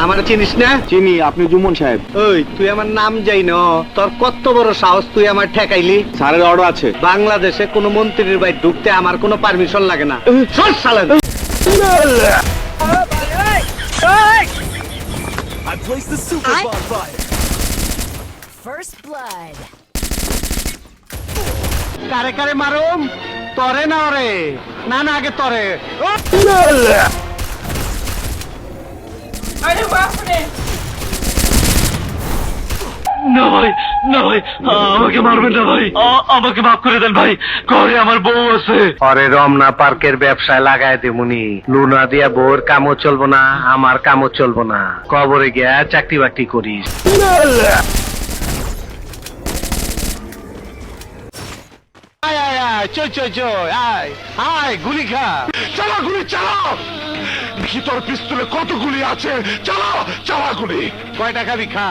আমার চিনিস না? চিনি, আপনি জুমন সাহেব। ওই তুই আমার নাম যাই ন, তোর কত বড় সাহস তুই আমার ঠেকাইলি? স্যারের অর্ডার আছে। বাংলাদেশে কোনো মন্ত্রীর বাড়ি ঢুকতে আমার কোনো পারমিশন লাগে না। সর শালা। First blood. কারে কারে মারুম? তরে না ওরে? না না, আগে তরে। না ভাই, না ভাই, আমাকে মারবেন না ভাই, আমাকে মাফ করে দেন ভাই, ঘরে আমার বউ আছে। পরে রমনা পার্কের ব্যবসায় লাগাই দেবনি। লুনা দিয়া বউর কামও চলবো না, আমার কামও চলবো না। কবরে গিয়া চাকরি বাকরি করিস। আয় আয় আয়, চল চল চল, আয় আয়, গুলি খা। চালা গুলি চালাও, ভিতর পিস্তলে কত গুলি আছে, চালাও চালা গুলি। কয়টা খাবি খা।